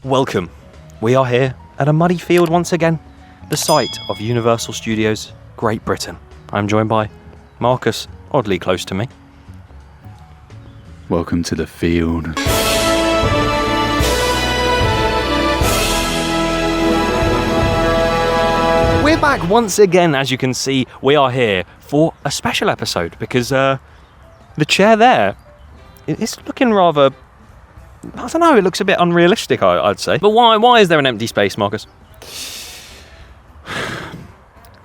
Welcome. We are here at a muddy field once again, the site of Universal Studios, Great Britain. I'm joined by Marcus, oddly close to me. Welcome to the field. We're back once again, as you can see. We are here for a special episode because the chair there, it's looking rather, I don't know, it looks a bit unrealistic, I'd say. But why is there an empty space, Marcus?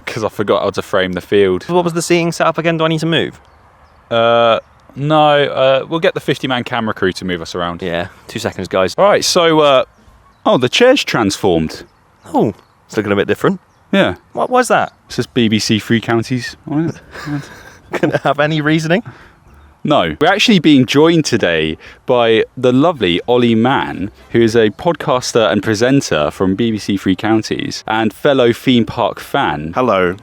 Because I forgot how to frame the field. What was the seating set up again? Do I need to move? No, we'll get the 50-man camera crew to move us around. Yeah, 2 seconds, guys. All right, so, the chair's transformed. Oh, it's looking a bit different. Yeah. Why's that? It says BBC Three Counties on it. Can it have any reasoning? No. We're actually being joined today by the lovely Olly Mann, who is a podcaster and presenter from BBC Three Counties and fellow theme park fan. Hello.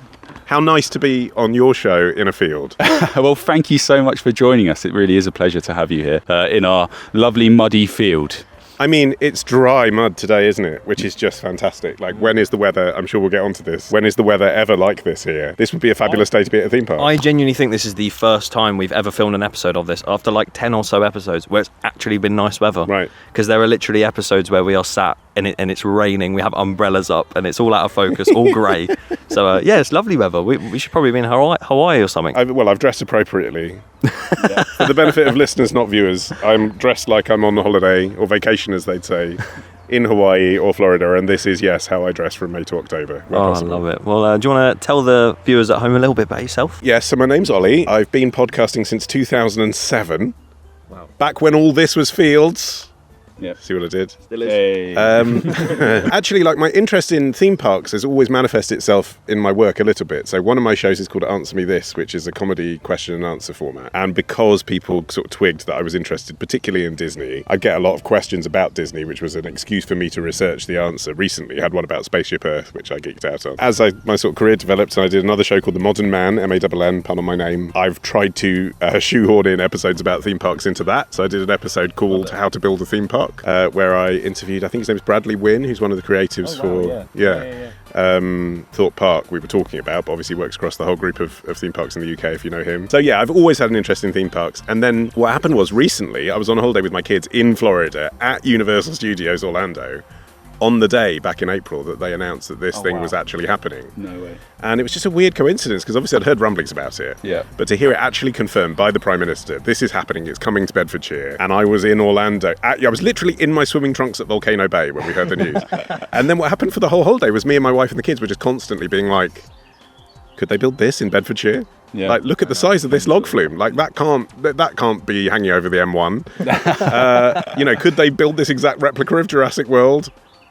How nice to be on your show in a field. Well, thank you so much for joining us. It really is a pleasure to have you here in our lovely muddy field. I mean, it's dry mud today, isn't it? Which is just fantastic. Like, when is the weather, I'm sure we'll get onto this, when is the weather ever like this here? This would be a fabulous day to be at a theme park. I genuinely think this is the first time we've ever filmed an episode of this, after like 10 or so episodes, where it's actually been nice weather. Right. Because there are literally episodes where we are sat and it's raining, we have umbrellas up, and it's all out of focus, all grey. So, yeah, it's lovely weather. We should probably be in Hawaii or something. I've dressed appropriately. For the benefit of listeners, not viewers, I'm dressed like I'm on holiday, or vacation as they'd say, in Hawaii or Florida, and this is, yes, how I dress from May to October. I love it. Well, do you want to tell the viewers at home a little bit about yourself? Yes, so my name's Ollie. I've been podcasting since 2007. Wow. Back when all this was fields. Yeah. See what I did? Still is. Hey. Actually, like, my interest in theme parks has always manifested itself in my work a little bit. So one of my shows is called Answer Me This, which is a comedy question and answer format. And because people sort of twigged that I was interested, particularly in Disney, I get a lot of questions about Disney, which was an excuse for me to research the answer. Recently, I had one about Spaceship Earth, which I geeked out on. As my sort of career developed, I did another show called The Modern Man, M-A-N-N, pun on my name. I've tried to shoehorn in episodes about theme parks into that. So I did an episode called How to Build a Theme Park, where I interviewed, I think his name is Bradley Wynn, who's one of the creatives Thorpe Park we were talking about, but obviously works across the whole group of theme parks in the UK, if you know him. So yeah, I've always had an interest in theme parks. And then what happened was, recently I was on a holiday with my kids in Florida at Universal Studios Orlando on the day back in April that they announced that this thing was actually happening. No way. And it was just a weird coincidence, because obviously I'd heard rumblings about it. Yeah. But to hear it actually confirmed by the Prime Minister, this is happening, it's coming to Bedfordshire, and I was in Orlando. I was literally in my swimming trunks at Volcano Bay when we heard the news. And then what happened for the whole holiday was me and my wife and the kids were just constantly being like, could they build this in Bedfordshire? Yeah. Like, look at the size of this log flume. Like, that can't be hanging over the M1. Could they build this exact replica of Jurassic World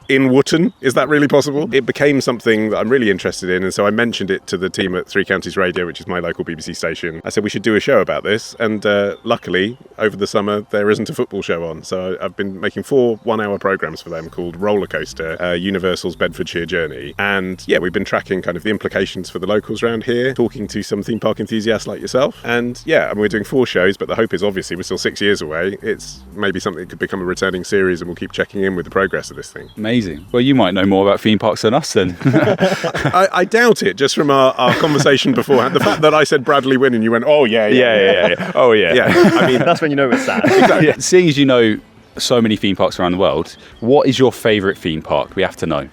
in Wootton? Is that really possible? It became something that I'm really interested in, and so I mentioned it to the team at Three Counties Radio, which is my local BBC station. I said we should do a show about this, and luckily, over the summer, there isn't a football show on, so I've been making 4 one-hour programmes for them called Rollercoaster, Universal's Bedfordshire Journey. And yeah, we've been tracking kind of the implications for the locals around here, talking to some theme park enthusiasts like yourself. And yeah, and we're doing 4 shows, but the hope is, obviously, we're still 6 years away. It's maybe something that could become a returning series, and we'll keep checking in with the progress of this thing. Amazing. Well, you might know more about theme parks than us then. I doubt it, just from our conversation beforehand. The fact that I said Bradley Wynn and you went, oh, yeah. Oh, yeah. Yeah, I mean, That's when you know it's sad. exactly. Yeah. Seeing as you know so many theme parks around the world, what is your favourite theme park? We have to know.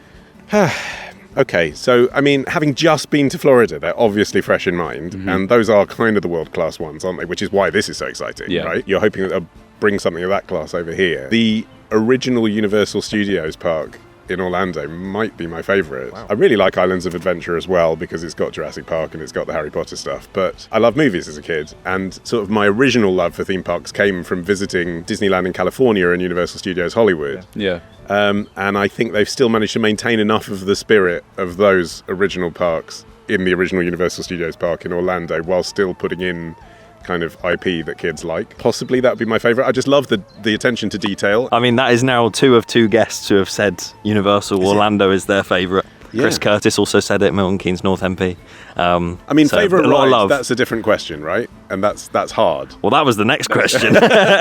Okay, so, I mean, having just been to Florida, they're obviously fresh in mind, and those are kind of the world-class ones, aren't they? Which is why this is so exciting, right? You're hoping that they'll bring something of that class over here. The original Universal Studios park in Orlando might be my favourite. Wow. I really like Islands of Adventure as well, because it's got Jurassic Park and it's got the Harry Potter stuff, but I love movies as a kid, and sort of my original love for theme parks came from visiting Disneyland in California and Universal Studios Hollywood. Yeah. And I think they've still managed to maintain enough of the spirit of those original parks in the original Universal Studios park in Orlando, while still putting in kind of IP that kids like. Possibly that would be my favourite. I just love the attention to detail. I mean, that is now 2 of 2 guests who have said Universal Orlando is their favourite. Chris Curtis also said it, Milton Keynes North MP. I mean, so favourite a lot of ride, love. that's a different question, right? And that's hard. Well, that was the next question.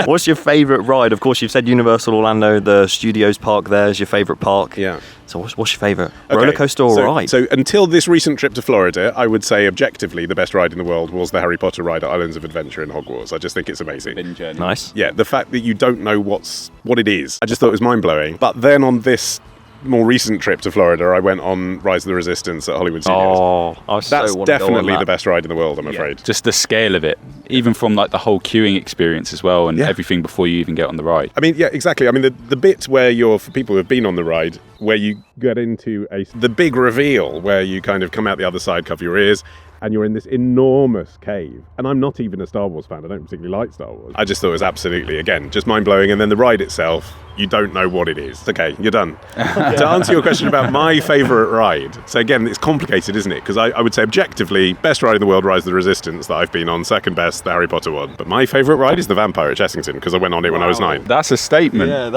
What's your favourite ride? Of course, you've said Universal Orlando, the Studios Park there is your favourite park. Yeah. So what's your favourite? Roller coaster or ride? So until this recent trip to Florida, I would say objectively the best ride in the world was the Harry Potter ride at Islands of Adventure in Hogwarts. I just think it's amazing. Nice. Yeah, the fact that you don't know what it is, I just thought it was mind-blowing. But then on this more recent trip to Florida, I went on Rise of the Resistance at Hollywood Studios. Oh, I so That's want to go on definitely that. the best ride in the world, I'm afraid. Just the scale of it, even from like the whole queuing experience as well, and everything before you even get on the ride. I mean, yeah, exactly. I mean, the bit where for people who have been on the ride, where you get into the big reveal, where you kind of come out the other side, cover your ears, and you're in this enormous cave. And I'm not even a Star Wars fan. I don't particularly like Star Wars. I just thought it was absolutely, again, just mind-blowing. And then the ride itself, you don't know what it is. Okay, you're done. To answer your question about my favourite ride, so again, it's complicated, isn't it? Because I would say objectively, best ride in the world, Rise of the Resistance, that I've been on. Second best, the Harry Potter one. But my favourite ride is the Vampire at Chessington, because I went on it when I was 9. That's a statement. Yeah,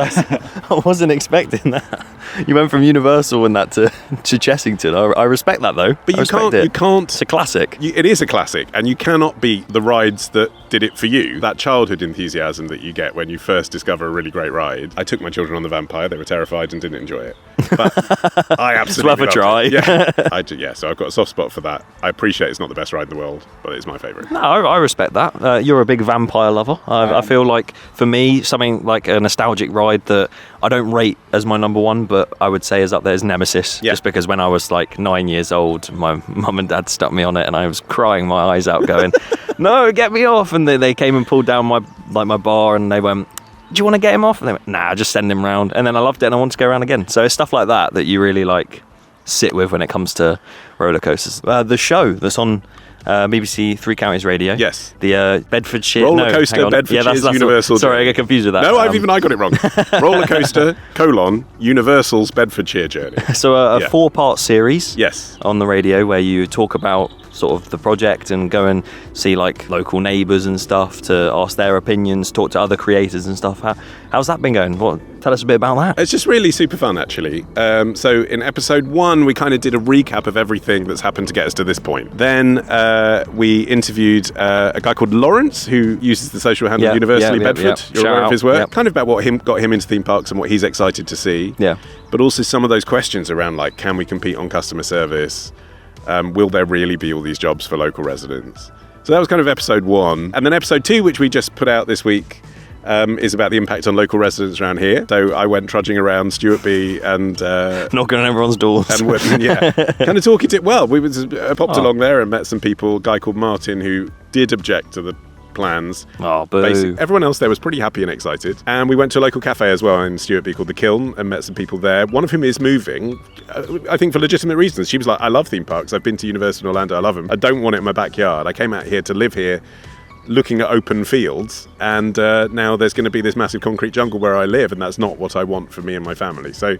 I wasn't expecting that. You went from Universal and that to Chessington. I respect that though. But you can't. It's a classic. It is a classic, and you cannot beat the rides that did it for you. That childhood enthusiasm that you get when you first discover a really great ride. I took my children on the Vampire. They were terrified and didn't enjoy it. But I absolutely It's worth a try. Yeah, so I've got a soft spot for that. I appreciate it's not the best ride in the world, but it's my favourite. No, I respect that. You're a big vampire lover. I feel like, for me, something like a nostalgic ride that I don't rate as my number one, but I would say is up there is Nemesis. Yeah. Just because when I was like 9 years old, my mum and dad stuck me on it and I was crying my eyes out going, no, get me off. And they came and pulled down my bar and they went, do you want to get him off? And they went, nah, just send him round. And then I loved it and I wanted to go around again. So it's stuff like that you really like sit with when it comes to roller coasters. The show that's on BBC Three Counties Radio. Yes. The Bedfordshire... Roller coaster, Bedfordshire's Universal. Sorry, I get confused with that. No, I got it wrong. Roller coaster, Universal's Bedfordshire journey. So a 4-part series. Yes. On the radio where you talk about sort of the project and go and see like local neighbours and stuff to ask their opinions, talk to other creators and stuff. How's that been going? Tell us a bit about that. It's just really super fun, actually. So in episode 1, we kind of did a recap of everything that's happened to get us to this point. Then we interviewed a guy called Lawrence, who uses the social handle Universally Bedford. You're aware of his work? Kind of about what got him into theme parks and what he's excited to see. Yeah. But also some of those questions around, like, can we compete on customer service? Will there really be all these jobs for local residents? So that was kind of episode 1. And then episode 2, which we just put out this week, is about the impact on local residents around here. So I went trudging around Stuartby and... knocking on everyone's doors. And kind of talking to it. Well, we popped along there and met some people, a guy called Martin, who did object to the plans. Oh, boo. Everyone else there was pretty happy and excited. And we went to a local cafe as well in Stuartby called The Kiln and met some people there. One of whom is moving, I think for legitimate reasons. She was like, I love theme parks. I've been to Universal in Orlando. I love them. I don't want it in my backyard. I came out here to live here looking at open fields, and now there's going to be this massive concrete jungle where I live, and that's not what I want for me and my family. So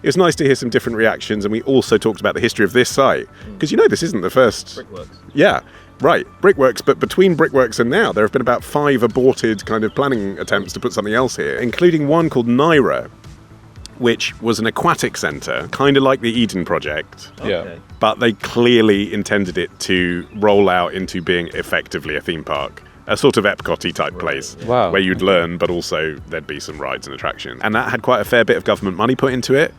it's nice to hear some different reactions, and we also talked about the history of this site, because this isn't the first... Brickworks. Yeah, right, Brickworks, but between Brickworks and now, there have been about 5 aborted kind of planning attempts to put something else here, including one called Naira, which was an aquatic centre, kind of like the Eden Project. Yeah. But they clearly intended it to roll out into being effectively a theme park. A sort of Epcot-y type place. Wow. Where you'd learn, but also there'd be some rides and attractions. And that had quite a fair bit of government money put into it.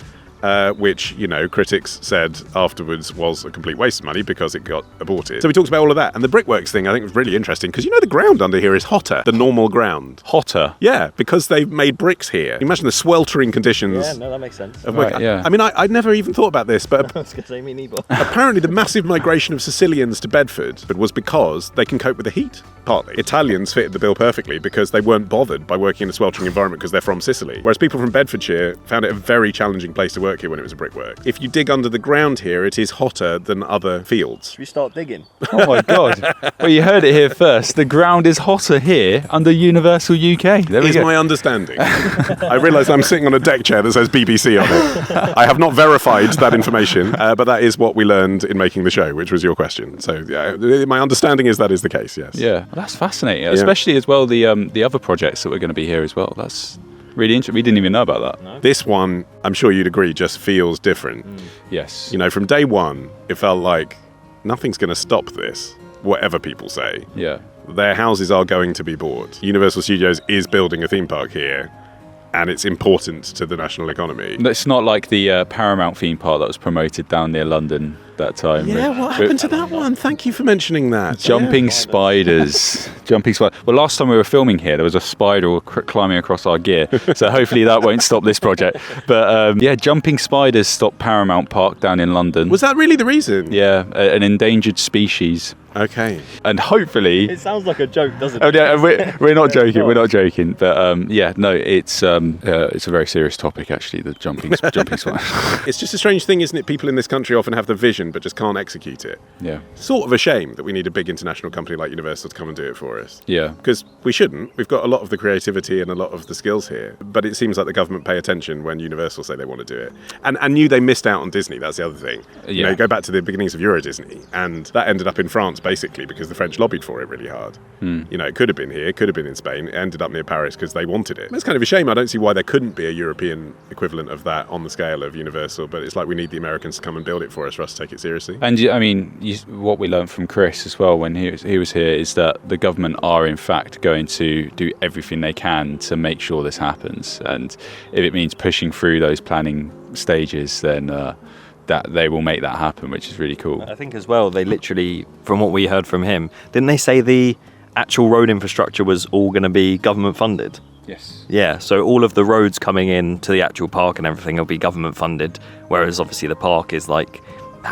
Which, critics said afterwards was a complete waste of money because it got aborted. So we talked about all of that. And the Brickworks thing I think was really interesting because, the ground under here is hotter than normal ground. Hotter? Yeah, because they've made bricks here. Imagine the sweltering conditions. Yeah, no, that makes sense. Right, yeah. I mean, I'd never even thought about this, but I was going to say me neither. apparently the massive migration of Sicilians to Bedford was because they can cope with the heat, partly. Italians fitted the bill perfectly because they weren't bothered by working in a sweltering environment because they're from Sicily. Whereas people from Bedfordshire found it a very challenging place to work here when it was a brickwork. If you dig under the ground here, it is hotter than other fields. Should we start digging? Oh my God. Well, you heard it here first. The ground is hotter here under Universal UK. There we Is go. my understanding. I realise I'm sitting on a deck chair that says BBC on it. I have not verified that information, but that is what we learned in making the show, which was your question. So my understanding is that is the case, yes. Yeah, well, that's fascinating, especially as well the other projects that we're going to be here as well. Really interesting. We didn't even know about that. No. This one, I'm sure you'd agree, just feels different. Yes. You know, from day one, it felt like nothing's going to stop this, whatever people say. Yeah. Their houses are going to be bought. Universal Studios is building a theme park here, and it's important to the national economy. It's not like the Paramount theme park that was promoted down near London that time. Yeah, what happened to that one? Thank you for mentioning that. Jumping Yeah. spiders. Jumping spiders. Well, last time we were filming here, there was a spider climbing across our gear. So hopefully that won't stop this project. But yeah, jumping spiders stopped Paramount Park down in London. Was that really the reason? Yeah, an endangered species. Okay. And hopefully... It sounds like a joke, doesn't it? Oh, yeah, we're not joking. We're not joking. But yeah, no, it's a very serious topic, actually, the jumping spider. It's just a strange thing, isn't it? People in this country often have the vision but just can't execute it. Yeah. Sort of a shame that we need a big international company like Universal to come and do it for us. Yeah. Because we shouldn't. We've got a lot of the creativity and a lot of the skills here. But it seems like the government pay attention when Universal say they want to do it. And knew they missed out on Disney. That's the other thing. You Yeah. know, go back to the beginnings of Euro Disney. And that ended up in France, basically, because the French lobbied for it really hard. You know, it could have been here, it could have been in Spain. It ended up near Paris because they wanted it. It's kind of a shame. I don't see why there couldn't be a European equivalent of that on the scale of Universal. But it's like we need the Americans to come and build it for us to take it seriously. And I mean, what we learned from Chris as well when he was here is that the government are in fact going to do everything they can to make sure this happens. And if it means pushing through those planning stages, then that they will make that happen, which is really cool. I think as well, they literally, from what we heard from him, didn't they say the actual road infrastructure was all going to be government funded? Yes. Yeah, so all of the roads coming in to the actual park and everything will be government funded, whereas obviously the park is like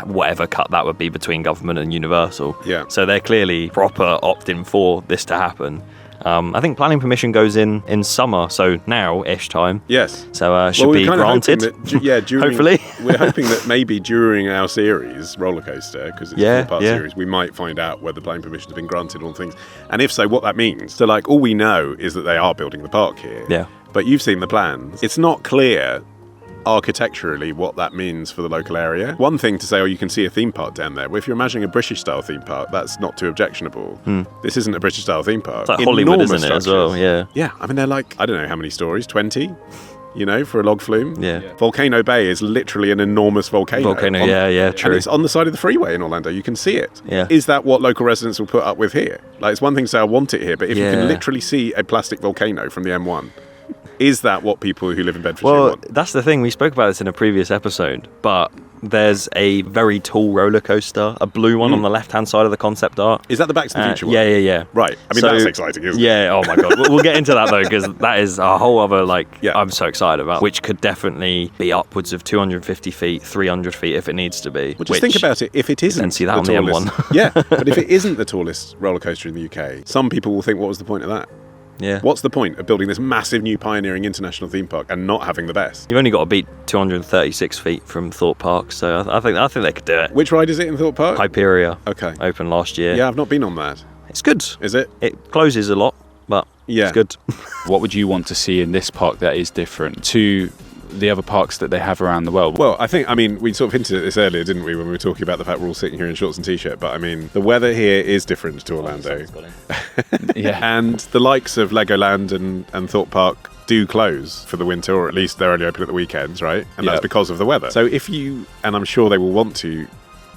whatever cut that would be between government and Universal. Yeah. So they're clearly proper opting for this to happen. I think planning permission goes in summer, so now-ish time. Yes. So should we're be kind of granted. hoping that, during, Hopefully. We're hoping that maybe during our series, Rollercoaster, because it's a four-part series, we might find out whether planning permission has been granted on things. And if so, what that means. So, like, all we know is that they are building the park here. Yeah. But you've seen the plans. It's not clear architecturally what that means for the local area. One thing to say, oh, you can see a theme park down there. Well, if you're imagining a British-style theme park, that's not too objectionable. This isn't a British-style theme park. It's like Hollywood, Enormous isn't it, as structures. well? Yeah. Yeah, I mean, they're like, I don't know how many stories, 20? You know, for a log flume. Yeah. Volcano Bay is literally an enormous volcano. True. And it's on the side of the freeway in Orlando. You can see it. Yeah. Is that what local residents will put up with here? Like, it's one thing to say, I want it here, but if you Yeah. can literally see a plastic volcano from the M1, is that what people who live in Bedfordshire Well, want? that's the thing. We spoke about this in a previous episode, but there's a very tall roller coaster, a blue one on the left-hand side of the concept art. Is that the Back to the Future one? Yeah. Right. I mean, So- that's exciting, isn't it? Yeah, oh my God. We'll get into that though, because that is a whole other, Yeah. I'm so excited about, which could definitely be upwards of 250 feet, 300 feet if it needs to be. Well, just think about it. If it isn't then see that the on the tallest, M1. yeah, but if it isn't the tallest roller coaster in the UK, some people will think, what was the point of that? Yeah. What's the point of building this massive new pioneering international theme park and not having the best? You've only got to beat 236 feet from Thorpe Park, so I think they could do it. Which ride is it in Thorpe Park? Hyperia. Okay. Opened last year. Yeah, I've not been on that. It's good. Is it? It closes a lot, but Yeah. it's good. What would you want to see in this park that is different to the other parks that they have around the world? Well, I mean, we sort of hinted at this earlier, didn't we, when we were talking about the fact we're all sitting here in shorts and t-shirt, but I mean, the weather here is different to Orlando. Yeah. And the likes of Legoland and Thorpe Park do close for the winter, or at least they're only open at the weekends, right? And that's Yep. because of the weather. So if you, and I'm sure they will want to,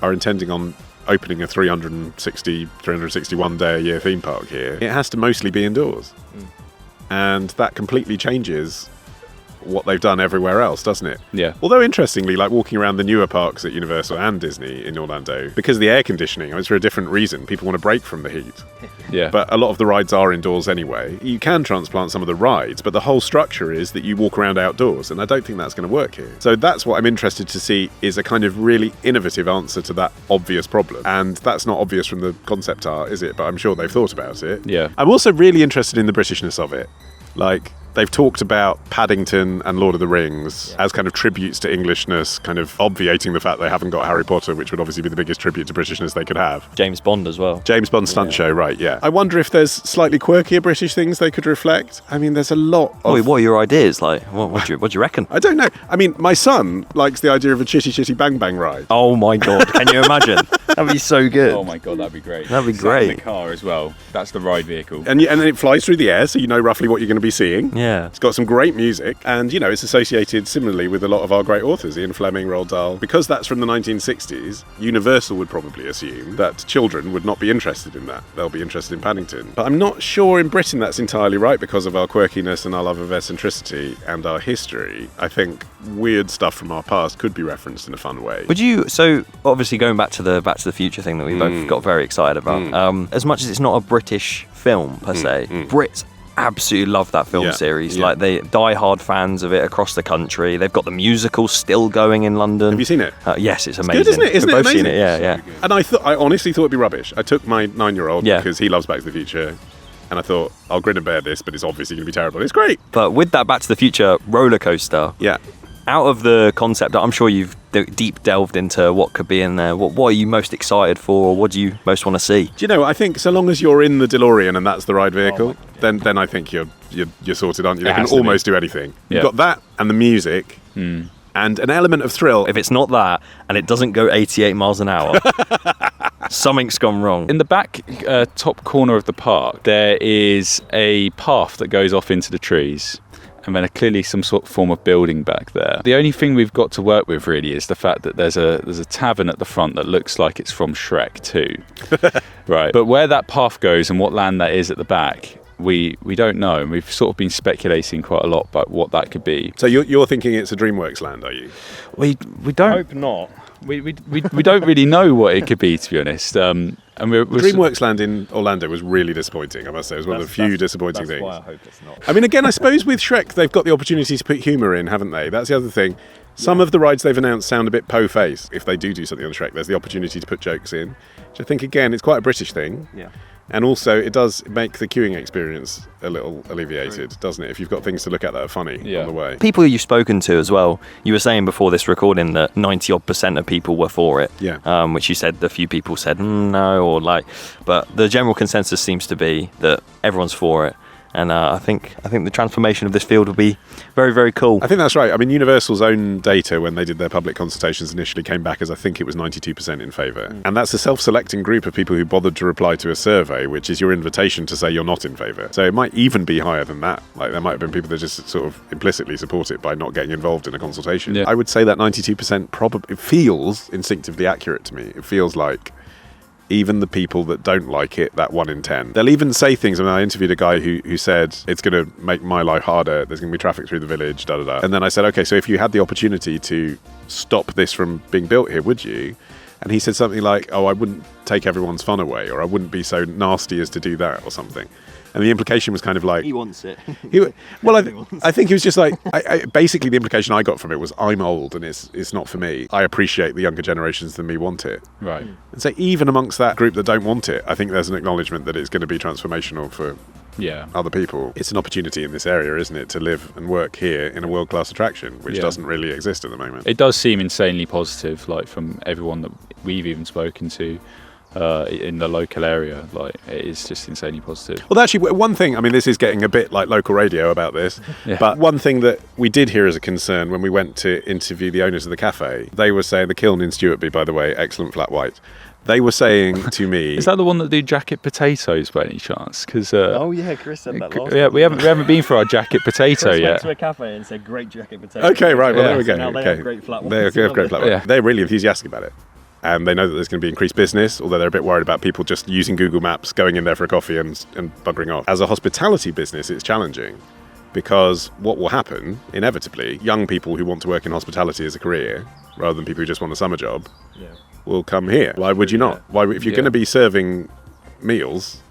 are intending on opening a 361 day a year theme park here, it has to mostly be indoors. And that completely changes what they've done everywhere else, doesn't it? Yeah. Although interestingly, like walking around the newer parks at Universal and Disney in Orlando, because of the air conditioning, it's for a different reason. People want to break from the heat. Yeah. But a lot of the rides are indoors anyway. You can transplant some of the rides, but the whole structure is that you walk around outdoors, and I don't think that's going to work here. So that's what I'm interested to see, is a kind of really innovative answer to that obvious problem. And that's not obvious from the concept art, is it? But I'm sure they've thought about it. Yeah. I'm also really interested in the Britishness of it. Like, they've talked about Paddington and Lord of the Rings as kind of tributes to Englishness, kind of obviating the fact they haven't got Harry Potter, which would obviously be the biggest tribute to Britishness they could have. James Bond as well. James Bond stunt show, right, yeah. I wonder if there's slightly quirkier British things they could reflect. I mean, there's a lot of... Wait, what are your ideas? Like, what do you reckon? I don't know. I mean, my son likes the idea of a Chitty Chitty Bang Bang ride. Oh my God, can you imagine? That'd be so good. Oh my God, that'd be great. That'd be Sat in great. the car as well. That's the ride vehicle. And then it flies through the air, so you know roughly what you're going to be seeing. Yeah. Yeah. It's got some great music, and you know, it's associated similarly with a lot of our great authors, Ian Fleming, Roald Dahl. Because that's from the 1960s, Universal would probably assume that children would not be interested in that. They'll be interested in Paddington. But I'm not sure in Britain that's entirely right because of our quirkiness and our love of eccentricity and our history. I think weird stuff from our past could be referenced in a fun way. Would you? So obviously going back to the Future thing that we both got very excited about. As much as it's not a British film per se, Brits absolutely love that film series. Like, they die-hard fans of it across the country. They've got the musical still going in London. Have you seen it? Yes, it's amazing. Good, isn't it? Isn't We've it both amazing? seen it, yeah. And I honestly thought it'd be rubbish. I took my 9-year-old because he loves Back to the Future, and I thought, I'll grin and bear this, but it's obviously going to be terrible. It's great. But with that Back to the Future roller coaster, out of the concept, I'm sure you've deep delved into what could be in there. What are you most excited for, or what do you most want to see? Do you know, I think so long as you're in the DeLorean and that's the ride vehicle, then I think you're sorted, aren't you? They can almost do anything. You've got that and the music and an element of thrill. If it's not that and it doesn't go 88 miles an hour, something's gone wrong. In the back top corner of the park, there is a path that goes off into the trees. And then clearly some sort of form of building back there. The only thing we've got to work with really is the fact that there's a tavern at the front that looks like it's from Shrek 2. Right. But where that path goes and what land that is at the back, we don't know. And we've sort of been speculating quite a lot about what that could be. So you're thinking it's a DreamWorks land, are you? We don't. I hope not. We don't really know what it could be, to be honest. And we're DreamWorks Land in Orlando was really disappointing, I must say. It was one of the few disappointing things. That's why I hope it's not. I mean, again, I suppose with Shrek, they've got the opportunity to put humour in, haven't they? That's the other thing. Some of the rides they've announced sound a bit po-faced. If they do something on Shrek, there's the opportunity to put jokes in, which I think, again, it's quite a British thing. Yeah. And also, it does make the queuing experience a little alleviated, doesn't it? If you've got things to look at that are funny on the way. People you've spoken to as well, you were saying before this recording that 90% of people were for it. Yeah. Which you said a few people said no, or like, but the general consensus seems to be that everyone's for it. And I think the transformation of this field will be very, very cool. I think that's right. I mean, Universal's own data when they did their public consultations initially came back as I think it was 92% in favour. And that's a self-selecting group of people who bothered to reply to a survey, which is your invitation to say you're not in favour. So it might even be higher than that. Like, there might have been people that just sort of implicitly support it by not getting involved in a consultation. Yeah. I would say that 92% probably feels instinctively accurate to me. It feels like even the people that don't like it, that 1 in 10. They'll even say things. I mean, I interviewed a guy who said, it's going to make my life harder, there's going to be traffic through the village, da-da-da. And then I said, okay, so if you had the opportunity to stop this from being built here, would you? And he said something like, I wouldn't take everyone's fun away, or I wouldn't be so nasty as to do that, or something. And the implication was kind of like... He wants it. I think he was just like... basically, the implication I got from it was, I'm old and it's not for me. I appreciate the younger generations than me want it. Right. And so even amongst that group that don't want it, I think there's an acknowledgement that it's going to be transformational for other people. It's an opportunity in this area, isn't it, to live and work here in a world-class attraction, which doesn't really exist at the moment. It does seem insanely positive, like from everyone that we've even spoken to. In the local area, like, it is just insanely positive. Well, actually, one thing, I mean, this is getting a bit like local radio about this, but one thing that we did hear as a concern when we went to interview the owners of the cafe, they were saying, the kiln in Stewartby, by the way, excellent flat white, they were saying to me... Is that the one that do jacket potatoes by any chance? Because oh yeah, Chris said that last time. We haven't been for our jacket potato Chris yet. went to a cafe and said great jacket potato. Okay, right, well there we go. So now they have great flat white. They have great flat white. Yeah. They're really enthusiastic about it. And they know that there's going to be increased business, although they're a bit worried about people just using Google Maps, going in there for a coffee and buggering off. As a hospitality business, it's challenging because what will happen, inevitably, young people who want to work in hospitality as a career, rather than people who just want a summer job, will come here. Why would you not? Why, if you're going to be serving meals,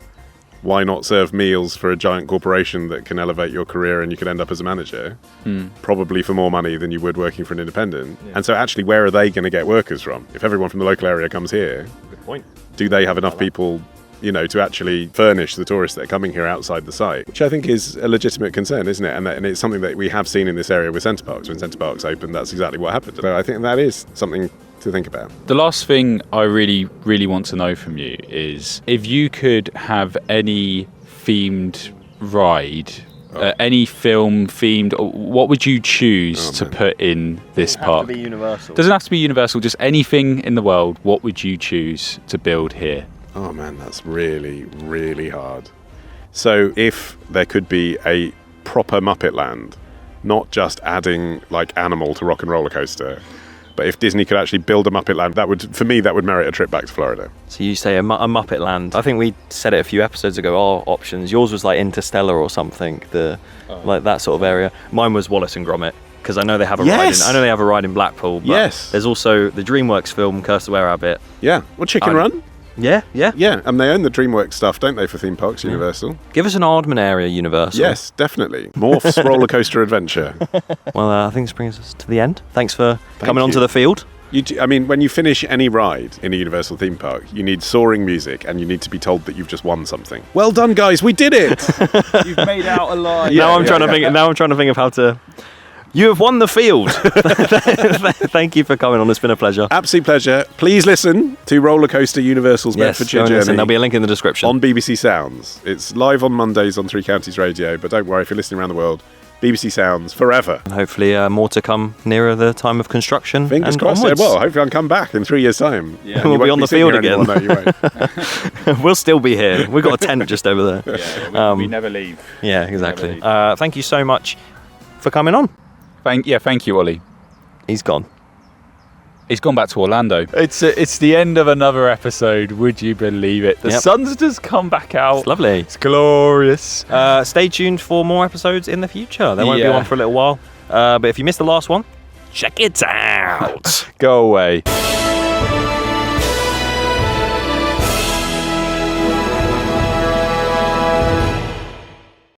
why not serve meals for a giant corporation that can elevate your career and you could end up as a manager, probably for more money than you would working for an independent? And so actually, where are they going to get workers from? If everyone from the local area comes here, good point. Do they have enough people, to actually furnish the tourists that are coming here outside the site? Which I think is a legitimate concern, isn't it? And it's something that we have seen in this area with Centre Parks. When Centre Parks opened, that's exactly what happened. So I think that is something to think about. The last thing I really, really want to know from you is if you could have any themed ride, any film themed, what would you choose to put in this park? Doesn't have to be Universal. Doesn't have to be Universal, just anything in the world. What would you choose to build here? Oh man, that's really, really hard. So if there could be a proper Muppet Land, not just adding like Animal to Rock and Roller Coaster. But if Disney could actually build a Muppet Land, that would merit a trip back to Florida. So you say a Muppet Land. I think we said it a few episodes ago, our options. Yours was like Interstellar or something, like that sort of area. Mine was Wallace and Gromit, because I know they have a ride. I know they have a ride in Blackpool. But Yes. There's also the DreamWorks film Curse the Were-Rabbit. Yeah. Well, Chicken Run? Yeah. Yeah, and they own the DreamWorks stuff, don't they, for theme parks, Universal? Give us an Aardman area, Universal. Yes, definitely. Morph's roller coaster adventure. Well, I think this brings us to the end. Thanks for coming you. onto the field. When you finish any ride in a Universal theme park, you need soaring music and you need to be told that you've just won something. Well done, guys, we did it! You've made out alive. Now I'm trying to think of how to. You have won the field. Thank you for coming on. It's been a pleasure. Absolute pleasure. Please listen to Roller Coaster Universal's Bedfordshire Journey. There'll be a link in the description. On BBC Sounds. It's live on Mondays on Three Counties Radio, but don't worry, if you're listening around the world, BBC Sounds forever. And hopefully more to come nearer the time of construction. Fingers crossed. Well, hopefully I'll come back in 3 years' time. Yeah. We'll be on the field again. No, you won't. We'll still be here. We've got a tent just over there. Yeah, we never leave. Yeah, exactly. Thank you so much for coming on. Thank you, Ollie. He's gone. He's gone back to Orlando. It's the end of another episode. Would you believe it? The sun's just come back out. It's lovely. It's glorious. Stay tuned for more episodes in the future. There won't be one for a little while. But if you missed the last one, check it out. Go away.